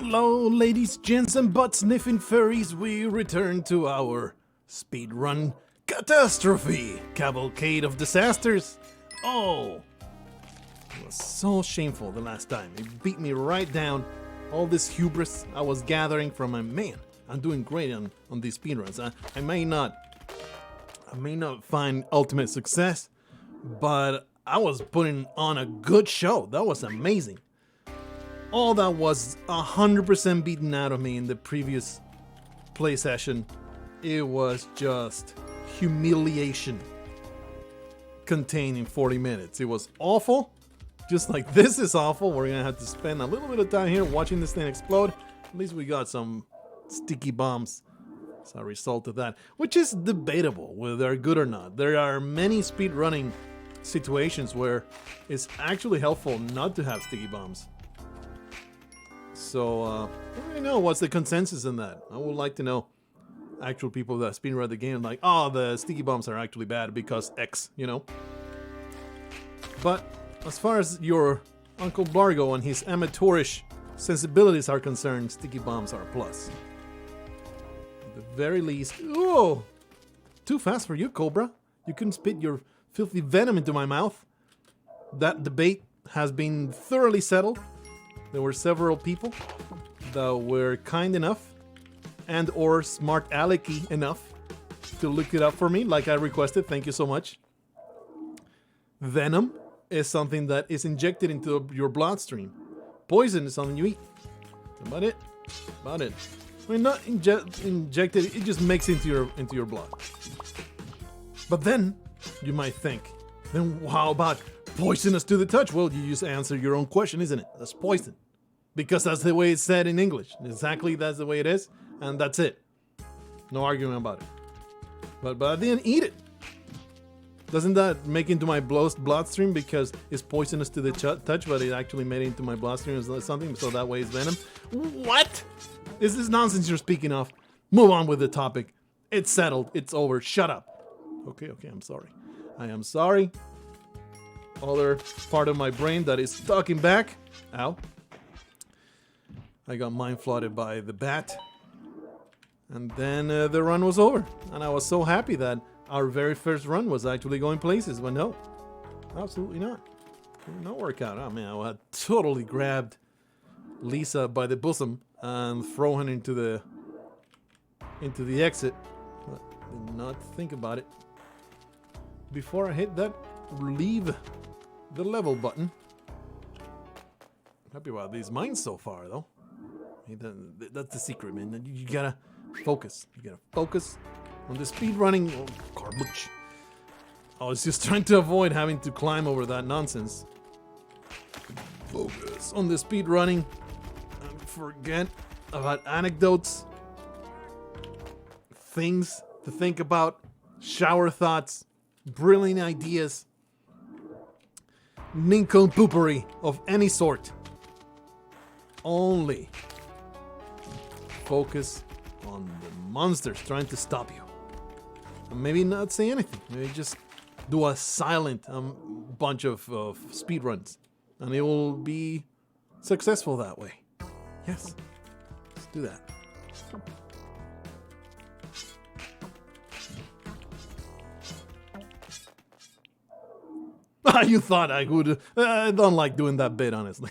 Hello, ladies, gents, and butt-sniffing furries. We return to our speedrun catastrophe cavalcade of disasters. Oh, it was so shameful the last time. It beat me right down. All this hubris I was gathering from my man. I'm doing great on these speedruns. I may not find ultimate success, but I was putting on a good show. That was amazing. All that was 100% beaten out of me in the previous play session. It was just humiliation contained in 40 minutes. It was awful. Just like this is awful. We're gonna have to spend a little bit of time here watching this thing explode. At least we got some sticky bombs as a result of that, which is debatable whether they're good or not. There are many speedrunning situations where it's actually helpful not to have sticky bombs. So, I don't really know what's the consensus in that. I would like to know actual people that speedrun the game like, oh, the sticky bombs are actually bad because X, you know? But as far as your Uncle Blargh and his amateurish sensibilities are concerned, sticky bombs are a plus. At the very least, oh, too fast for you, Cobra. You couldn't spit your filthy venom into my mouth. That debate has been thoroughly settled. There were several people that were kind enough and or smart alecky enough to look it up for me like I requested. Thank you so much. Venom is something that is injected into your bloodstream. Poison is something you eat. That's about it. About it. I mean, not injected, it just makes into your blood. But then, you might think, then how about poisonous to the touch? Well, you just answer your own question, isn't it? That's poison. Because that's the way it's said in English. Exactly, that's the way it is. And that's it. No argument about it. But I didn't eat it. Doesn't that make into my bloodstream because it's poisonous to the touch, but it actually made it into my bloodstream or something, so that way it's venom? What? Is this nonsense you're speaking of? Move on with the topic. It's settled. It's over. Shut up. Okay, I'm sorry. I am sorry. Other part of my brain that is talking back. Ow. I got mind flooded by the bat. And then the run was over. And I was so happy that our very first run was actually going places. But no, absolutely not. It did not work out. Oh man, I had totally grabbed Lisa by the bosom and thrown her into the exit. But did not think about it. Before I hit that leave the level button. Happy about these mines so far, though. That's the secret, man. You gotta focus. You gotta focus on the speed running. Oh, garbage. I was just trying to avoid having to climb over that nonsense. Focus on the speed running and forget about anecdotes, things to think about, shower thoughts, brilliant ideas, nincompoopery of any sort. Only focus on the monsters trying to stop you. And maybe not say anything. Maybe just do a silent bunch of speedruns. And it will be successful that way. Yes, let's do that. You thought I would. I don't like doing that bit, honestly.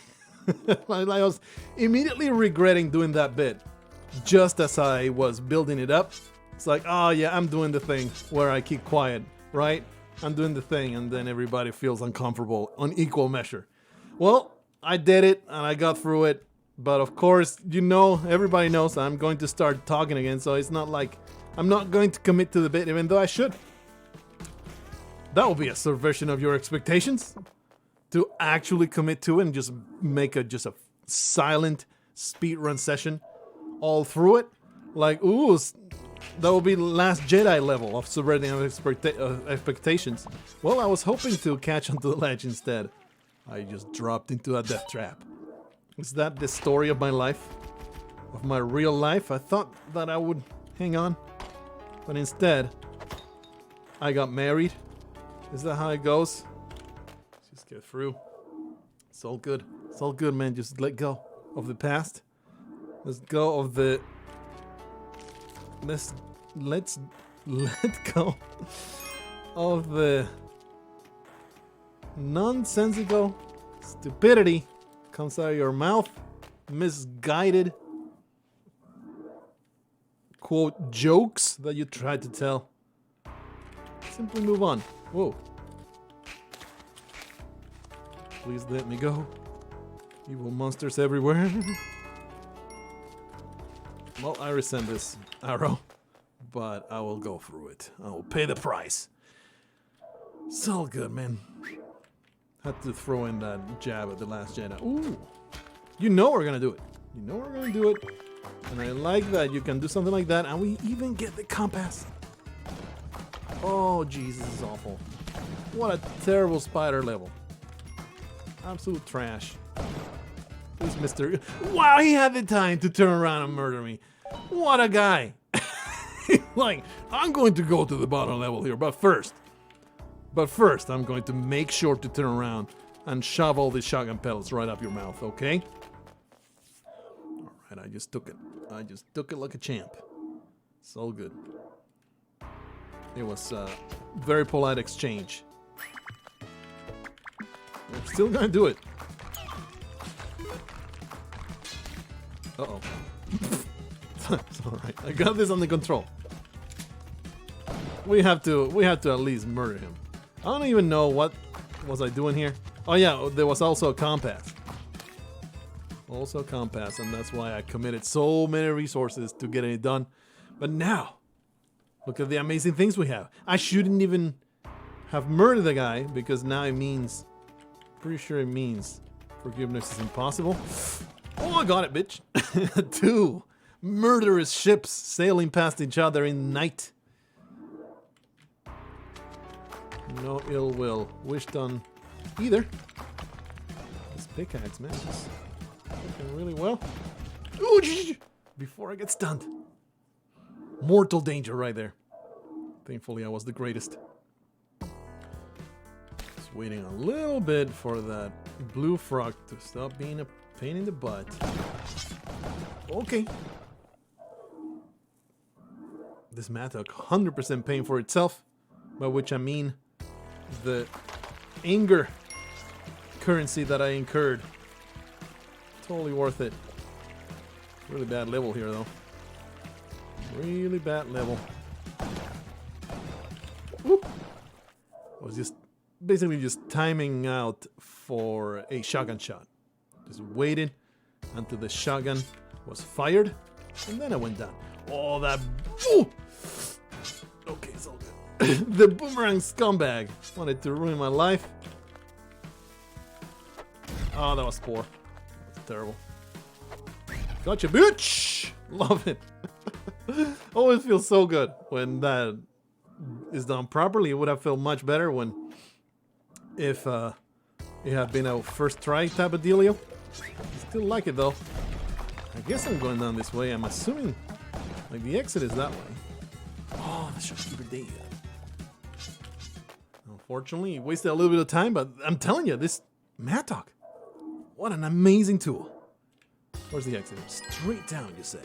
I was immediately regretting doing that bit just as I was building it up. It's like, oh yeah, I'm doing the thing where I keep quiet, right? I'm doing the thing, and then everybody feels uncomfortable on equal measure. Well, I did it, and I got through it. But of course, you know, everybody knows I'm going to start talking again, so it's not like I'm not going to commit to the bit, even though I should. That will be a subversion of your expectations. To actually commit to it and just make a silent speedrun session all through it. Like, ooh, that will be Last Jedi level of subverting expectations. Well, I was hoping to catch onto the ledge instead. I just dropped into a death trap. Is that the story of my life? Of my real life? I thought that I would hang on. But instead, I got married. Is that how it goes? Just get through. It's all good. It's all good, man. Just let go of the past Let's go of the... Let's let go of the nonsensical stupidity comes out of your mouth. Misguided quote jokes that you tried to tell. Simply move on. Whoa. Please let me go. Evil monsters everywhere. Well, I resent this arrow, but I will go through it. I will pay the price. It's all good, man. Had to throw in that jab at the last Jedi. Ooh. You know we're gonna do it. You know we're gonna do it. And I like that you can do something like that, and we even get the compass. Oh, Jesus, this is awful. What a terrible spider level. Absolute trash. This Mr. Wow, he had the time to turn around and murder me. What a guy. Like, I'm going to go to the bottom level here, but first, I'm going to make sure to turn around and shove all these shotgun pellets right up your mouth, okay? Alright, I just took it. I just took it like a champ. It's all good. It was a very polite exchange. I'm still gonna do it. Uh-oh. It's alright. I got this under control. We have to at least murder him. I don't even know what was I doing here. Oh yeah, there was also a compass. Also a compass, and that's why I committed so many resources to getting it done. But now, look at the amazing things we have. I shouldn't even have murdered the guy, because now it means... Pretty sure it means forgiveness is impossible. Oh, I got it, bitch. 2 murderous ships sailing past each other in the night. No ill will wished on either. This pickaxe, man, is working really well. Ooh, before I get stunned. Mortal danger right there. Thankfully, I was the greatest. Just waiting a little bit for that blue frog to stop being a pain in the butt. Okay. This map took 100% paying for itself, by which I mean the anger currency that I incurred. Totally worth it. Really bad level here, though. Really bad level. Whoop. I was just basically just timing out for a shotgun shot. Just waited until the shotgun was fired, and then I went down. Oh, that... Ooh! Okay, it's all good. The boomerang scumbag wanted to ruin my life. Oh, that was poor. That's terrible. Gotcha, bitch! Love it. Always feels so good when that is done properly. It would have felt much better when... If it had been a first try type of dealio. Still like it though. I guess I'm going down this way. I'm assuming like the exit is that way. Oh, the shopkeeper did. Unfortunately, it wasted a little bit of time, but I'm telling you, this Mattock, what an amazing tool. Where's the exit? Straight down, you say.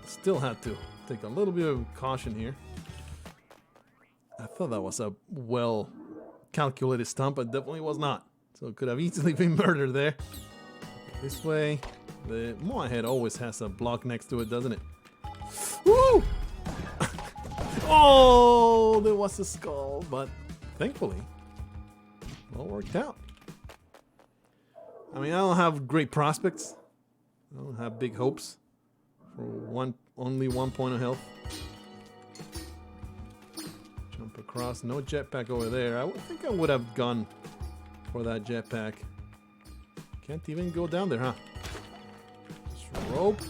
Still had to take a little bit of caution here. I thought that was a well calculated stump, but definitely was not. So it could have easily been murdered there. This way. The Moa head always has a block next to it, doesn't it? Woo! Oh, there was a skull, but thankfully, well worked out. I mean, I don't have great prospects. I don't have big hopes for only 1 point of health. Jump across, no jetpack over there. I think I would have gone for that jetpack. Can't even go down there, huh? Just rope.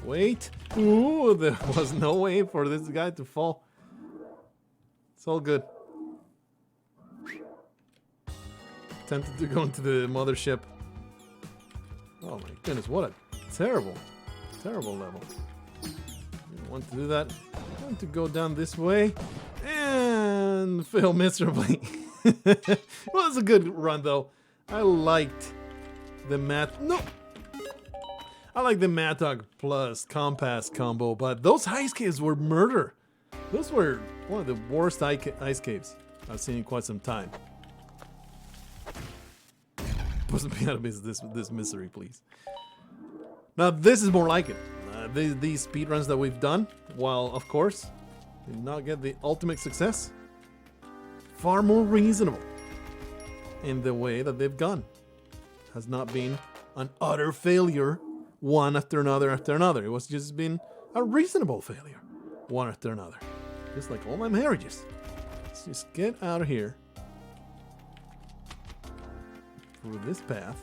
Wait. Ooh, there was no way for this guy to fall. It's all good. Tempted to go into the mothership. Oh my goodness, what a terrible, terrible level. Didn't want to do that. I want to go down this way and fail miserably. Well, it was a good run though. I liked the No! I like the Mattock plus Compass combo, but those ice caves were murder. Those were one of the worst ice caves I've seen in quite some time. Put me out of this misery, please. Now this is more like it. These speedruns that we've done, while of course did not get the ultimate success, far more reasonable in the way that they've gone. Has not been an utter failure, one after another after another. It was just been a reasonable failure, one after another. Just like all my marriages. Let's just get out of here through this path.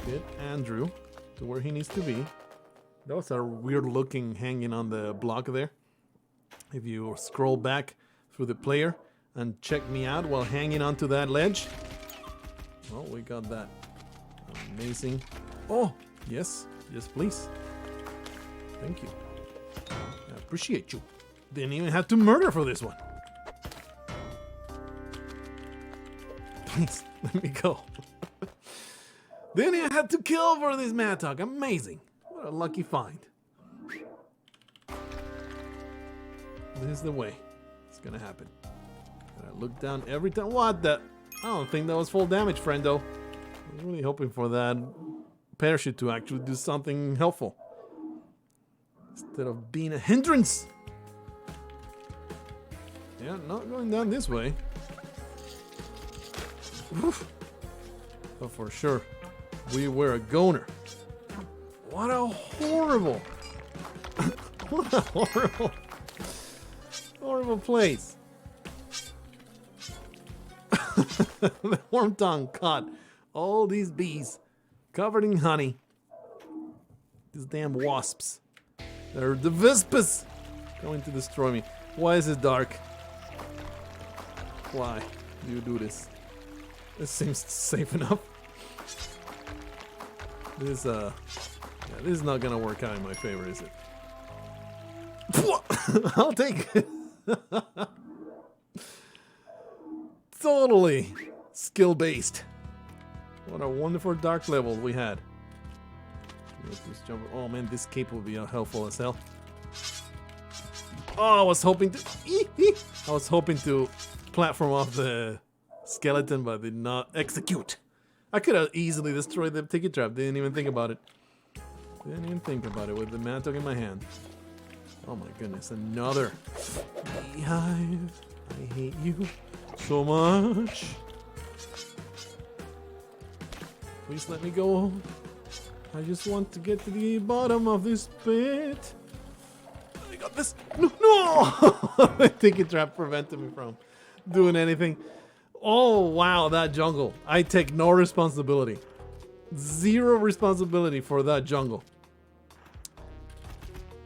Get Andrew to where he needs to be. Those are weird looking hanging on the block there. If you scroll back through the player and check me out while hanging onto that ledge. Oh, we got that. Amazing. Oh, yes. Yes, please. Thank you. I appreciate you. Didn't even have to murder for this one. Please, let me go. Didn't even have to kill for this Mattock. Amazing. What a lucky find. This is the way it's gonna happen. Gotta look down every time. What the? I don't think that was full damage, friendo. I was really hoping for that parachute to actually do something helpful instead of being a hindrance. Yeah, not going down this way. Oof. But for sure, we were a goner. What a horrible, what a horrible place. The worm tongue caught all these bees covered in honey. These damn wasps. They're the vispas going to destroy me. Why is it dark? Why do you do this? This seems safe enough. This yeah, this is not gonna work out in my favor, is it? I'll take it. Totally skill-based. What a wonderful dark level we had. Let's just jump. Oh man, this cape will be helpful as hell. Oh, I was hoping to platform off the skeleton, but did not execute. I could have easily destroyed the ticket trap. Didn't even think about it. Didn't even think about it with the Mattock in my hand. Oh my goodness, another beehive. I hate you so much. Please let me go. I just want to get to the bottom of this pit. I got this. No, no! The ticket trap prevented me from doing anything. Oh wow, that jungle. I take no responsibility. Zero responsibility for that jungle.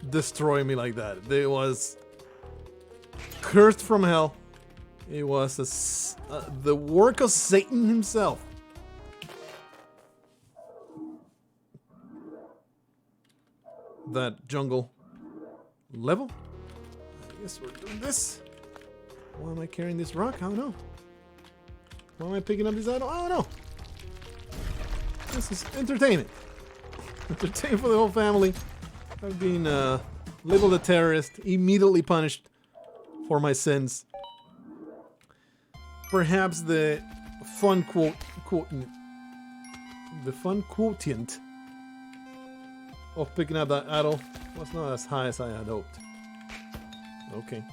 Destroy me like that. It was cursed from hell. It was the work of Satan himself. That jungle level. I guess we're doing this. Why am I carrying this rock? I don't know. Why am I picking up this item? I don't know. This is entertaining. Entertaining for the whole family. I've been labeled a terrorist, immediately punished for my sins. Perhaps the fun quotient of picking up that idol was not as high as I had hoped. Okay.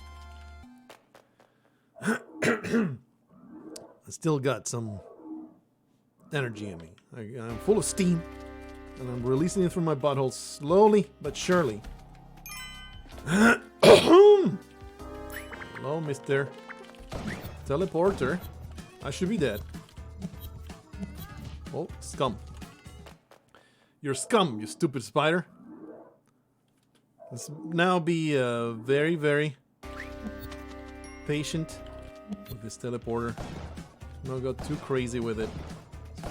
I still got some energy in me. I'm full of steam, and I'm releasing it from my butthole slowly but surely. Hello, Mr. Teleporter. I should be dead. Oh, scum. You're scum, you stupid spider. Let's now be very, very patient with this teleporter. Don't go too crazy with it.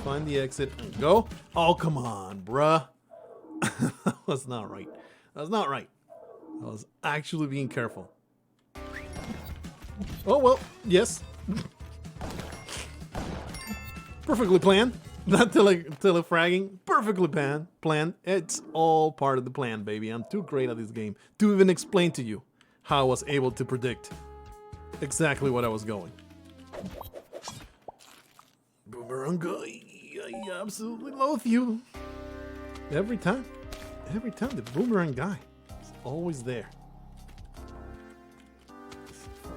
Find the exit and go. Oh, come on, bruh. That's not right. That's not right. I was actually being careful. Oh, well, yes. Perfectly planned. That telefragging, perfectly planned. It's all part of the plan, baby. I'm too great at this game to even explain to you how I was able to predict exactly what I was going. Boomerang guy, I absolutely loathe you. Every time the boomerang guy is always there.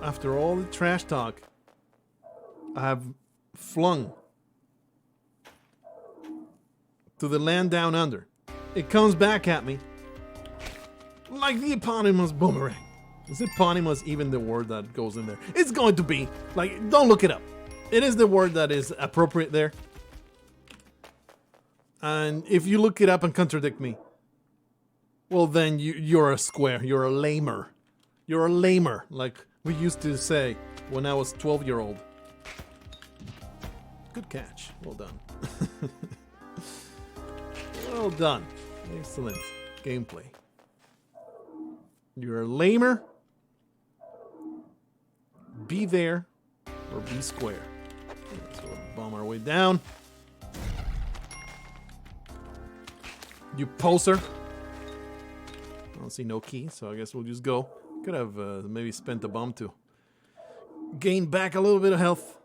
After all the trash talk I have flung to the land down under, it comes back at me like the eponymous boomerang. Is eponymous even the word that goes in there? It's going to be, like, don't look it up. It is the word that is appropriate there. And if you look it up and contradict me, well then you're a square, you're a lamer. You're a lamer, like we used to say when I was 12-year-old. Good catch, well done. Well done, excellent gameplay. You're a lamer. Be there or be square. So we'll bomb our way down. You poser. I don't see no key, so I guess we'll just go. Could have maybe spent a bomb to gain back a little bit of health.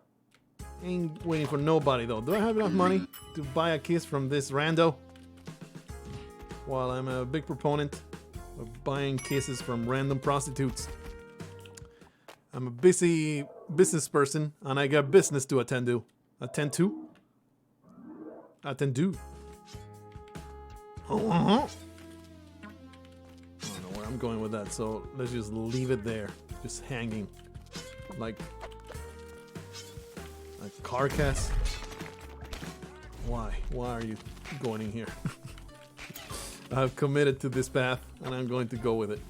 Ain't waiting for nobody though. Do I have enough money to buy a kiss from this rando? While I'm a big proponent of buying kisses from random prostitutes. I'm a busy business person and I got business to attend to. Attend to? Attend to. I don't know where I'm going with that, so let's just leave it there. Just hanging. Like a carcass. Why? Why are you going in here? I've committed to this path and I'm going to go with it.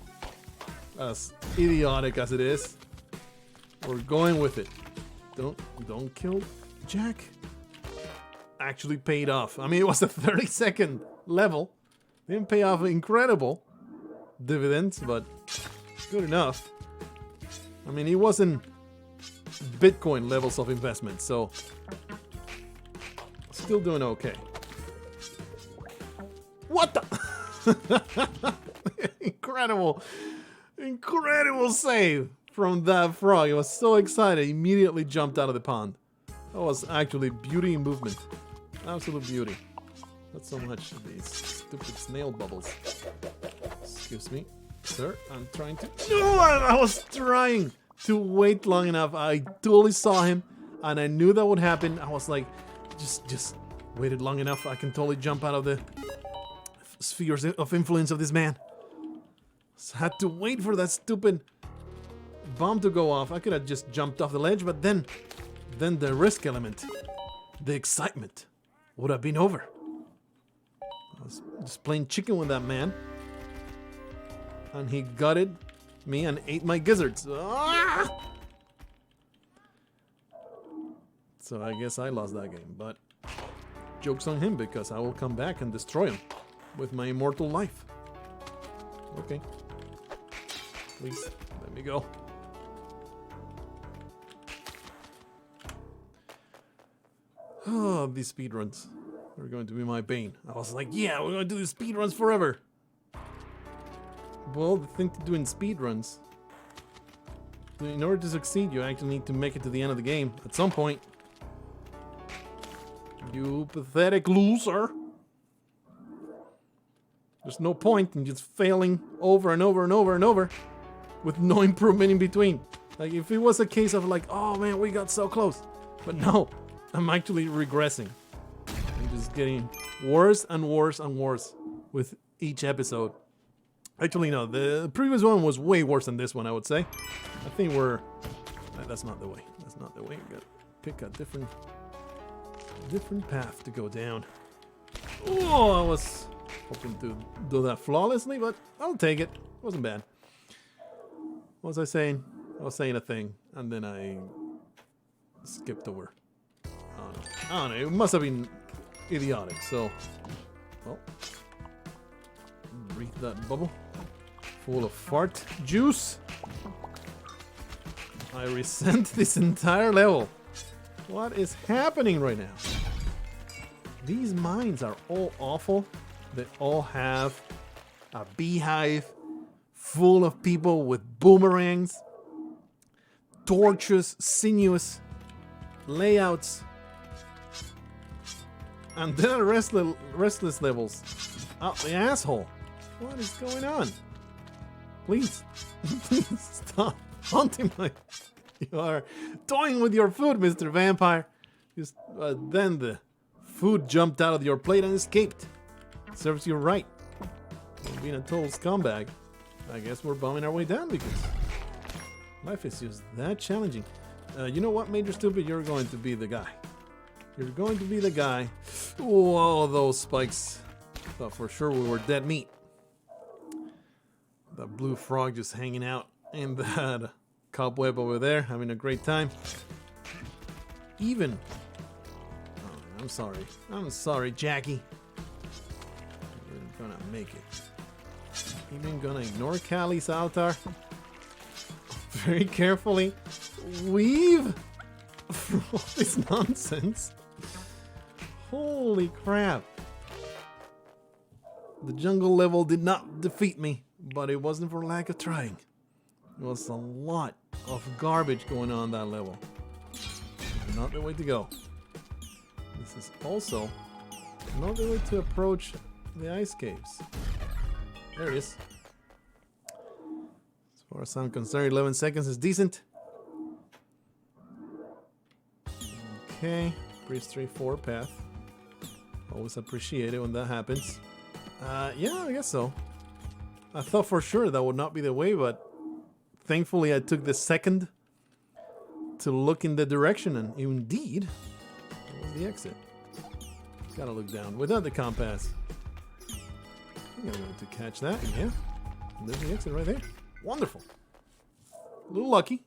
As idiotic as it is, we're going with it. Don't kill Jack. Actually paid off. I mean, it was a 30-second level. Didn't pay off incredible dividends, but good enough. I mean, it wasn't Bitcoin levels of investment, so still doing okay. What the? Incredible save from that frog. He was so excited, he immediately jumped out of the pond. That was actually beauty in movement. Absolute beauty. Not so much these stupid snail bubbles. Excuse me, sir. I'm trying to... No, I was trying to wait long enough. I totally saw him, and I knew that would happen. I was like, just waited long enough. I can totally jump out of the spheres of influence of this man. So I had to wait for that stupid bomb to go off. I could have just jumped off the ledge, but then the risk element, the excitement, would have been over. I was just playing chicken with that man, and he gutted me and ate my gizzards. Ah! So I guess I lost that game, but joke's on him because I will come back and destroy him with my immortal life. Okay. Please, let me go. Oh, these speedruns are going to be my bane. I was like, yeah, we're going to do these speedruns forever. Well, the thing to do in speedruns, in order to succeed, you actually need to make it to the end of the game at some point. You pathetic loser. There's no point in just failing over and over and over and over with no improvement in between. Like, if it was a case of like, oh man, we got so close. But no, I'm actually regressing. I'm just getting worse and worse and worse with each episode. Actually, no, the previous one was way worse than this one, I would say. I think we're... That's not the way. That's not the way. We gotta pick a different path to go down. Oh, I was hoping to do that flawlessly, but I'll take it. It wasn't bad. What was I saying? I was saying a thing, and then I skipped over. I don't know. It must have been idiotic, so... Well... Breathe that bubble. Full of fart juice. I resent this entire level. What is happening right now? These mines are all awful. They all have a beehive full of people with boomerangs, tortuous, sinuous layouts, and then are restless levels out the asshole. What is going on? Please, please stop haunting my. You are toying with your food, Mr. Vampire. Just then the food jumped out of your plate and escaped. Serves you right. Being a total scumbag, I guess we're bumming our way down because life is just that challenging. You know what, Major Stupid? You're going to be the guy. You're going to be the guy. Whoa, those spikes. Thought for sure we were dead meat. That blue frog just hanging out in that cobweb over there, having a great time. Even. Oh, I'm sorry. I'm sorry, Jackie. We're gonna make it. Even gonna ignore Callie's altar. Very carefully weave through all this nonsense. Holy crap. The jungle level did not defeat me, but it wasn't for lack of trying. There was a lot of garbage going on that level. Not the way to go. This is also not the way to approach the ice caves. There it is. As far as I'm concerned, 11 seconds is decent. Okay, pretty straightforward path. Always appreciate it when that happens. Yeah, I guess so. I thought for sure that would not be the way, but thankfully I took the second to look in the direction, and indeed, that was the exit. Gotta look down without the compass. I'm going to catch that, yeah. There's the exit right there. Wonderful. A little lucky,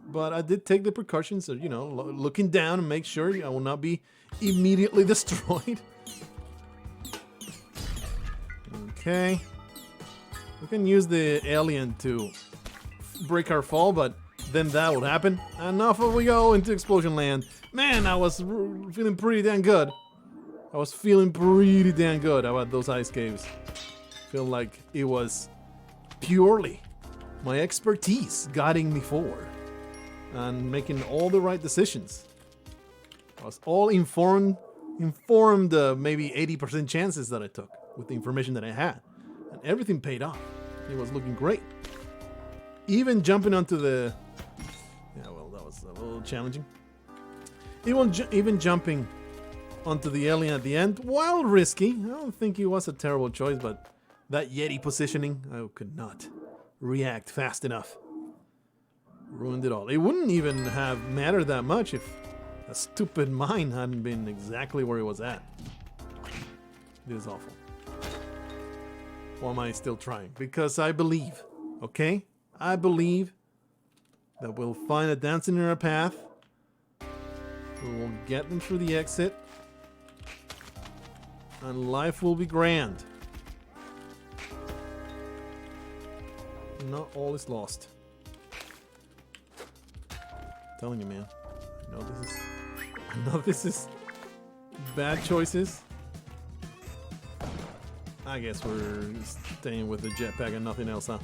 but I did take the precautions of, you know, looking down and make sure I will not be immediately destroyed. Okay. We can use the alien to break our fall, but then that would happen. And off we go into Explosion Land. Man, I was feeling pretty damn good. I was feeling pretty damn good about those ice caves. Feel like it was purely my expertise guiding me forward and making all the right decisions. I was all informed maybe 80% chances that I took with the information that I had, and everything paid off. It was looking great. Even jumping onto the, yeah, well, that was a little challenging. Even jumping onto the alien at the end, while risky, I don't think it was a terrible choice, but that Yeti positioning, I could not react fast enough. Ruined it all. It wouldn't even have mattered that much if a stupid mine hadn't been exactly where it was at. It is awful. Why am I still trying? Because I believe, okay? I believe that we'll find a dancing in our path. We will get them through the exit. And life will be grand. Not all is lost. I'm telling you, man. I know this is bad choices. I guess we're staying with the jetpack and nothing else, huh?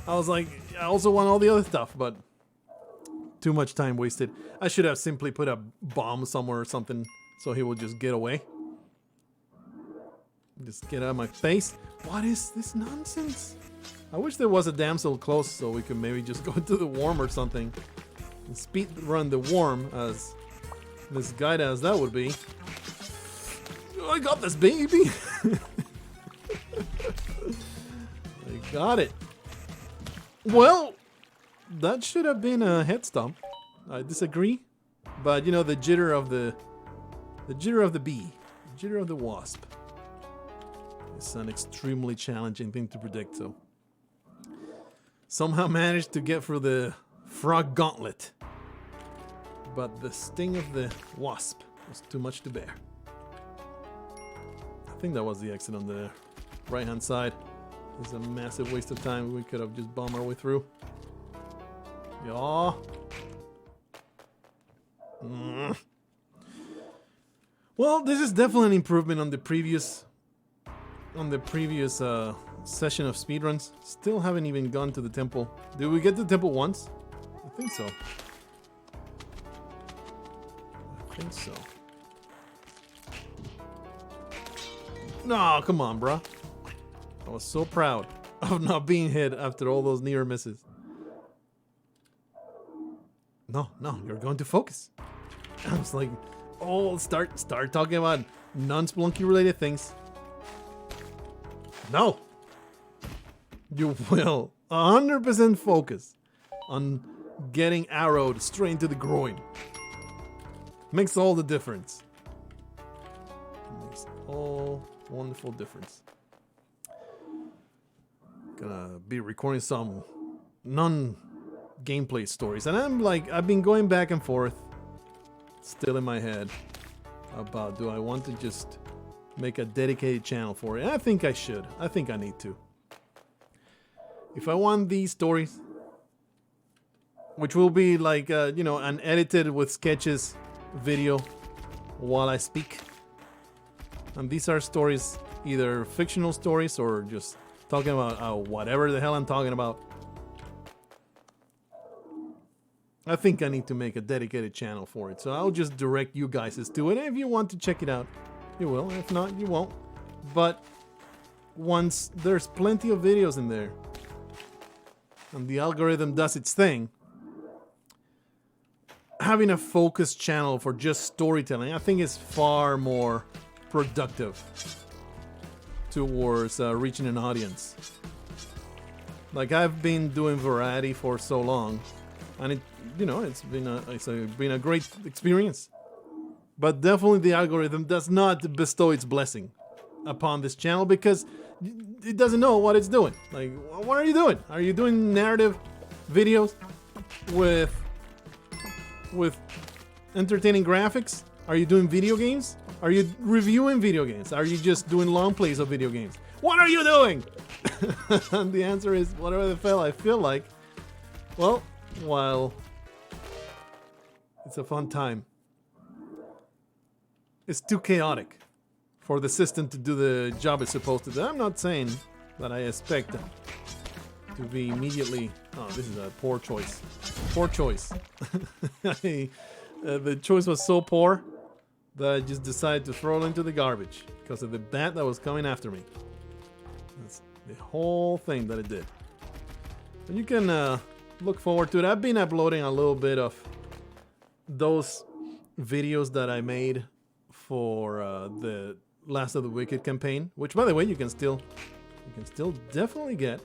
I was like, I also want all the other stuff, but too much time wasted. I should have simply put a bomb somewhere or something so he will just get away. Just get out of my face. What is this nonsense? I wish there was a damsel close so we could maybe just go into the worm or something. And speed run the worm as misguided as that would be. I got this, baby! I got it. Well, that should have been a head stomp. I disagree. But you know, the jitter of the bee, the jitter of the wasp. It's an extremely challenging thing to predict, so somehow managed to get through the frog gauntlet. But the sting of the wasp was too much to bear. I think that was the exit on the right-hand side. It's a massive waste of time. We could have just bombed our way through. Yeah. Well, this is definitely an improvement on the previous session of speedruns. Still haven't even gone to the temple. Did we get to the temple once? I think so. I think so. No, come on, bruh. I was so proud of not being hit after all those near misses. No, you're going to focus. I was like, oh, start talking about non-Spelunky related things. No. You will 100% focus on getting arrowed straight into the groin. Makes all the difference. Makes all wonderful difference. Gonna be recording some non-gameplay stories, and I've been going back and forth, still in my head, about do I want to just make a dedicated channel for it. And I think I should. I think I need to. If I want these stories, which will be like you know, an edited with sketches video while I speak. And these are stories, either fictional stories or just talking about whatever the hell I'm talking about. I think I need to make a dedicated channel for it. So I'll just direct you guys to it. And if you want to check it out, you will. If not, you won't. But once there's plenty of videos in there and the algorithm does its thing, having a focused channel for just storytelling, I think is far more productive towards reaching an audience. Like, I've been doing variety for so long, and it, you know, it's been a great experience. But definitely the algorithm does not bestow its blessing upon this channel because it doesn't know what it's doing. Like, what are you doing? Are you doing narrative videos with entertaining graphics? Are you doing video games? Are you reviewing video games? Are you just doing long plays of video games? What are you doing? And the answer is whatever the hell I feel like. Well, while it's a fun time, it's too chaotic for the system to do the job it's supposed to do. I'm not saying that I expect to be immediately... Oh, this is a poor choice. Poor choice. The choice was so poor that I just decided to throw it into the garbage because of the bat that was coming after me. That's the whole thing that it did. And you can look forward to it. I've been uploading a little bit of those videos that I made for the Last of the Wicked campaign, which, by the way, you can still definitely get.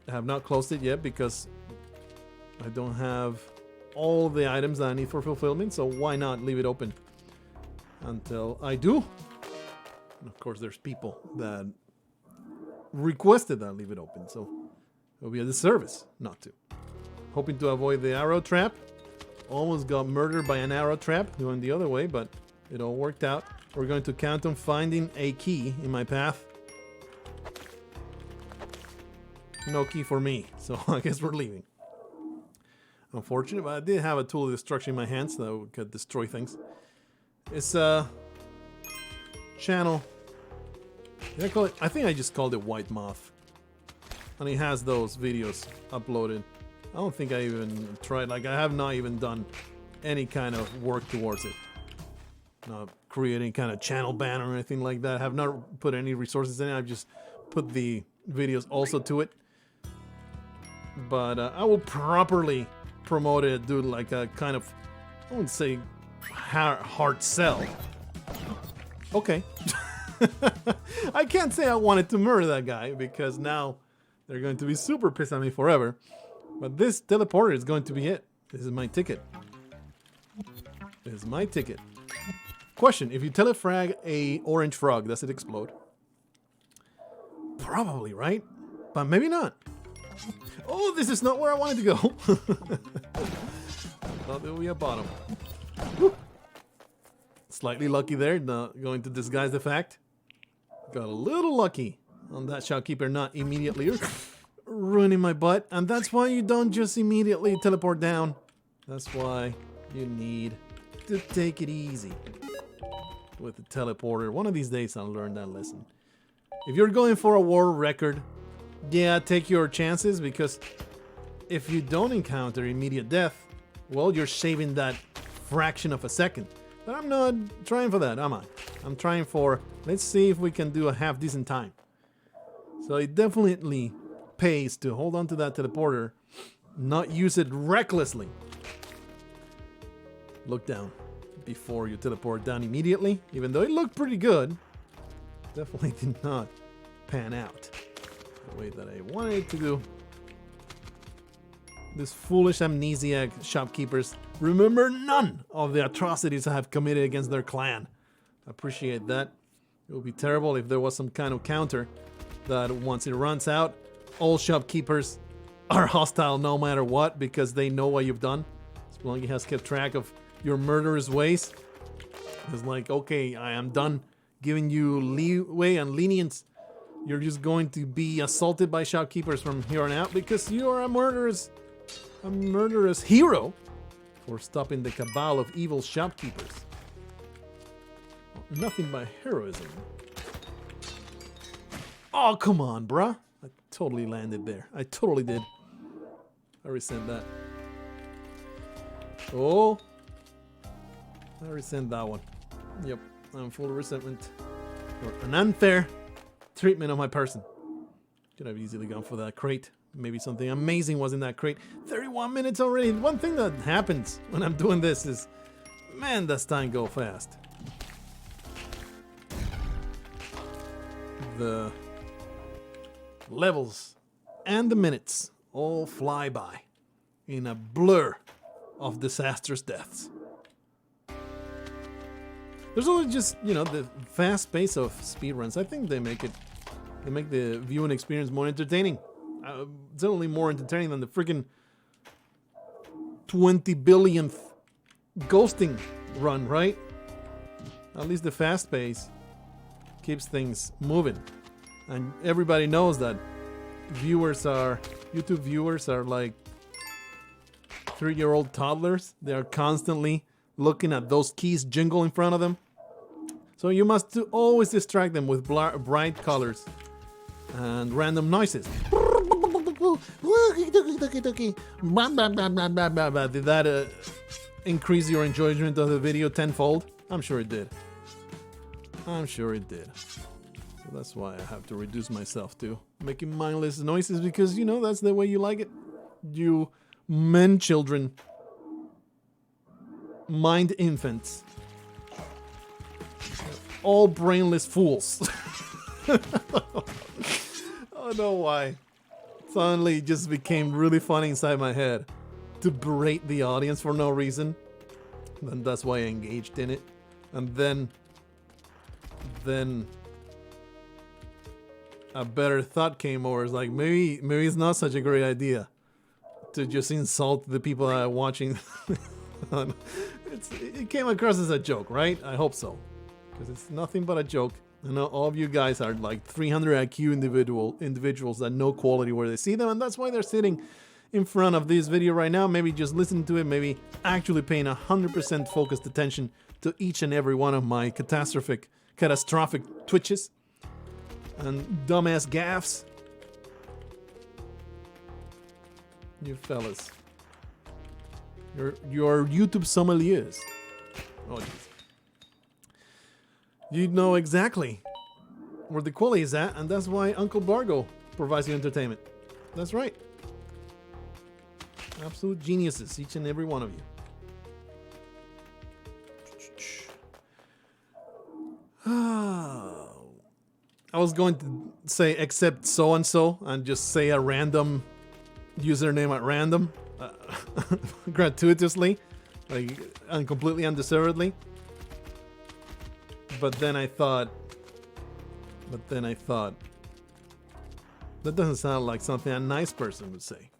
I have not closed it yet because I don't have all the items that I need for fulfillment, so why not leave it open until I do? And of course, there's people that requested that I leave it open, so it will be a disservice not to. Hoping to avoid the arrow trap. Almost got murdered by an arrow trap going the other way, but it all worked out. We're going to count on finding a key in my path. No key for me, so I guess we're leaving. Unfortunate, but I did have a tool of destruction in my hands that could destroy things. It's a channel. Did I call it? I think I just called it White Moth. And it has those videos uploaded. I don't think I even tried, like, I have not even done any kind of work towards it. Not creating kind of channel banner or anything like that. I have not put any resources in it. I've just put the videos also to it. But I will properly promote it, do like a kind of, I wouldn't say hard sell. Okay. I can't say I wanted to murder that guy because now they're going to be super pissed at me forever. But this teleporter is going to be it. This is my ticket. This is my ticket. Question, if you telefrag a orange frog, does it explode? Probably, right? But maybe not. Oh, this is not where I wanted to go. Thought there would be a bottom. Woo. Slightly lucky there, not going to disguise the fact. Got a little lucky on that shopkeeper not immediately ruining my butt. And that's why you don't just immediately teleport down. That's why you need to take it easy with the teleporter. One of these days I'll learn that lesson. If you're going for a world record, yeah, take your chances, because if you don't encounter immediate death, well, you're saving that fraction of a second. But I'm not trying for that, am I? I'm trying for, let's see if we can do a half decent time. So it definitely pays to hold on to that teleporter, not use it recklessly. Look down before you teleport down immediately, even though it looked pretty good. Definitely did not pan out the way that I wanted it to do. These foolish amnesiac shopkeepers remember none of the atrocities I have committed against their clan. I appreciate that. It would be terrible if there was some kind of counter that once it runs out, all shopkeepers are hostile no matter what because they know what you've done. Spelunky has kept track of your murderous ways. It's like, okay, I am done giving you leeway and lenience. You're just going to be assaulted by shopkeepers from here on out because you are a murderous hero for stopping the cabal of evil shopkeepers. Nothing but heroism. Oh, come on, bruh. I totally landed there. I totally did. I resent that. Oh. I resent that one. Yep, I'm full of resentment. For an unfair treatment of my person. Could have easily gone for that crate. Maybe something amazing was in that crate. 31 minutes already. One thing that happens when I'm doing this is, man, does time go fast. The levels and the minutes all fly by in a blur of disastrous deaths. There's only just, you know, the fast pace of speedruns. I think they make the viewing experience more entertaining. Certainly more entertaining than the freaking 20 billionth ghosting run, right? At least the fast pace keeps things moving. And everybody knows that YouTube viewers are like 3-year-old toddlers. They are constantly looking at those keys jingle in front of them. So you must always distract them with bright colors and random noises. Did that increase your enjoyment of the video tenfold? I'm sure it did. I'm sure it did. So that's why I have to reduce myself to making mindless noises, because, you know, that's the way you like it. You men children. Mind infants. All brainless fools. I don't know why. Suddenly it just became really funny inside my head to berate the audience for no reason. And that's why I engaged in it. And then a better thought came over. It's like, maybe it's not such a great idea to just insult the people that are watching. It came across as a joke, right? I hope so, because it's nothing but a joke. I know all of you guys are like 300 IQ individuals that know quality where they see them, and that's why they're sitting in front of this video right now, maybe just listening to it, maybe actually paying 100% focused attention to each and every one of my catastrophic twitches and dumbass gaffes. You fellas. You're YouTube sommeliers. Oh, jeez. You know exactly where the quality is at, and that's why Uncle Blargh provides you entertainment. That's right. Absolute geniuses, each and every one of you. I was going to say except so-and-so and just say a random username at random. Gratuitously, like, and completely undeservedly. But then I thought that doesn't sound like something a nice person would say.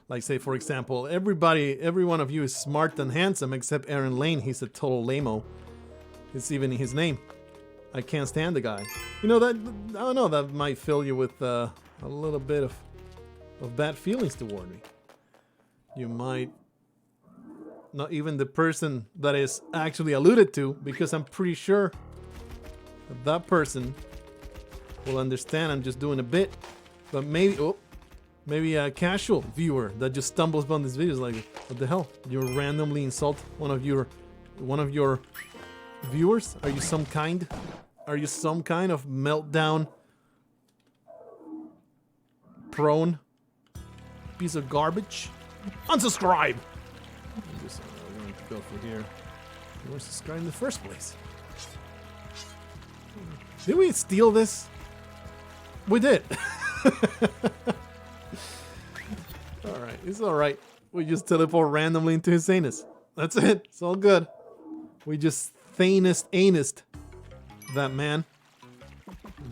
Like, say, for example, every one of you is smart and handsome except Aaron Lane. He's a total lame-o. It's even his name. I can't stand the guy. You know, that, I don't know, that might fill you with a little bit of bad feelings toward me. You might Not even the person that is actually alluded to, because I'm pretty sure that that person will understand I'm just doing a bit. But maybe, oh, maybe a casual viewer that just stumbles upon this video is like, what the hell? You randomly insult one of your viewers? Are you some kind of meltdown prone piece of garbage? Unsubscribe! We're going to go for here. You were subscribed in the first place. Did we steal this? We did. Alright, it's alright. We just teleport randomly into his anus. That's it. It's all good. We just anused that man.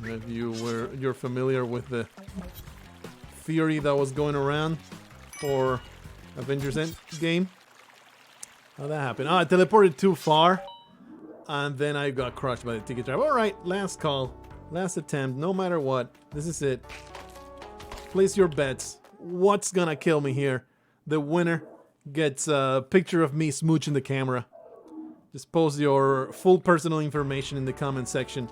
If you're familiar with the theory that was going around for Avengers Endgame. How that happened? Oh, I teleported too far. And then I got crushed by the ticket drive. Alright, last call. Last attempt. No matter what. This is it. Place your bets. What's gonna kill me here? The winner gets a picture of me smooching the camera. Just post your full personal information in the comment section.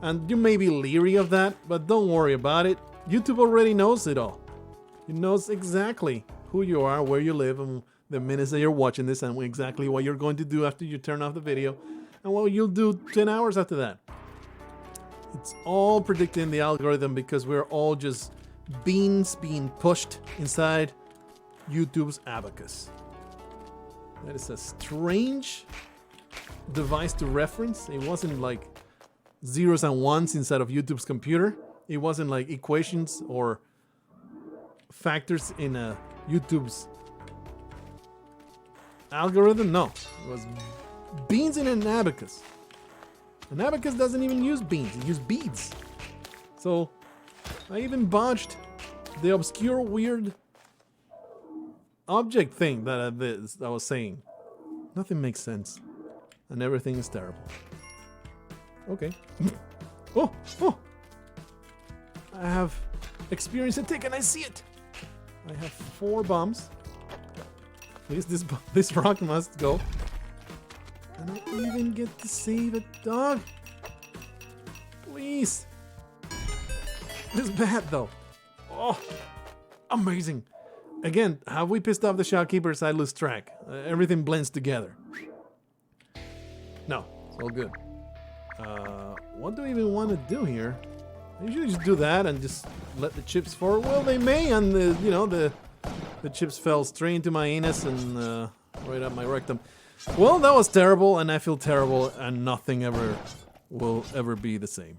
And you may be leery of that, but don't worry about it. YouTube already knows it all. It knows exactly who you are, where you live, and the minutes that you're watching this, and exactly what you're going to do after you turn off the video, and what you'll do 10 hours after that. It's all predicted in the algorithm because we're all just beans being pushed inside YouTube's abacus. That is a strange device to reference. It wasn't like zeros and ones inside of YouTube's computer. It wasn't like equations or factors in YouTube's algorithm. No, it was beans in an abacus. An abacus doesn't even use beans, it uses beads. So I even botched the obscure weird object thing that I was saying. Nothing makes sense. And everything is terrible. Okay. Oh! I have experienced a tick and I see it! I have 4 bombs. Please, this rock must go. And I even get to save a dog. Please. This is bad though. Oh, amazing. Again, have we pissed off the shopkeepers? I lose track. Everything blends together. No, it's all good. What do we even want to do here? I usually just do that and just let the chips fall. Well, they may, and the chips fell straight into my anus and right up my rectum. Well, that was terrible, and I feel terrible, and nothing ever will ever be the same.